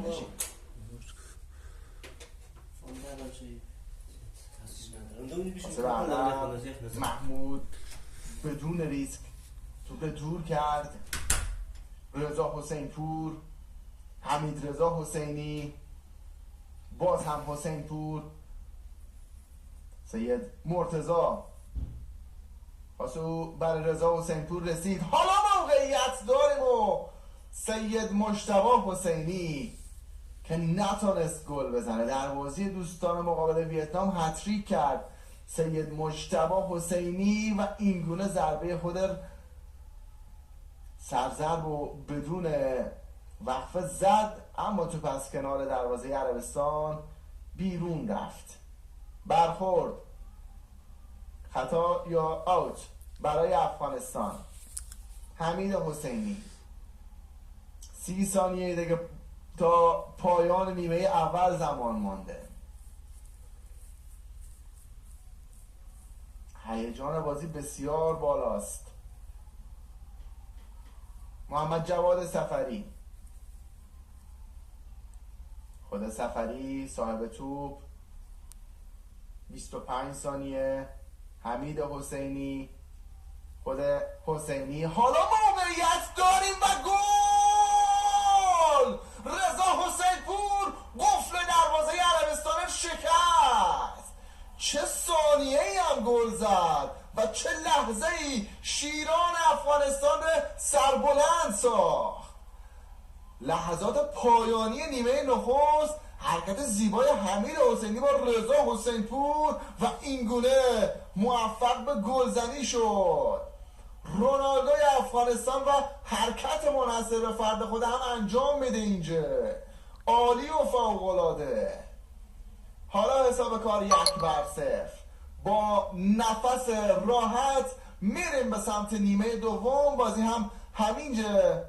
بشین. محمود بدون ریسک توپ دور کرد. رضا حسین پور، حمید رضا حسینی، باز هم حسین پور، سید مرتضی پاسو بر رضا حسین پور رسید. حالا موقعیت داریم و سید مجتبی حسینی که نتونست گل بزنه در بازی دوستان مقابل ویتنام هتریک کرد سید مجتبی حسینی و اینگونه ضربه خود سرضرب و بدون وقفه زد، اما تو پس کنار دروازه عربستان بیرون رفت. برخورد خطا یا آوت برای افغانستان. حمید حسینی 30 ثانیه دیگه تا پایان نیمه اول زمان مانده. هیجان بازی بسیار بالاست. محمد جواد سفری، خود سفری صاحب توپ، 25 ثانیه. حمید حسینی، خود حسینی، حالا موقعیت داریم و گل! رضا حسین پور قفل دروازه عربستان شکست. چه ثانیه ای هم گل زد و چه لحظه ای شیران افغانستان به سربلند ساخت. لحظات پایانی نیمه نخست، حرکت زیبای حمید حسینی با رضا حسین پور و اینگونه موفق به گلزنی شد. رونالدوی افغانستان و حرکت منحصر به فرد خود هم انجام میده اینجا. عالی و فوق‌العاده. حالا حساب کار 1-0. با نفس راحت میریم به سمت نیمه دوم. بازی هم همینجا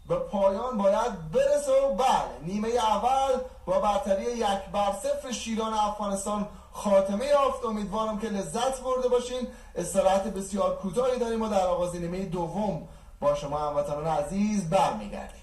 به پایان باید برسه و بله، نیمه اول با برتری 1-0 شیران افغانستان خاتمه یافت. امیدوارم که لذت برده باشین. استراحت بسیار کوتاهی داریم و در آغاز نیمه دوم با شما هموطنان عزیز برمیگردیم.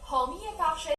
حامی بخش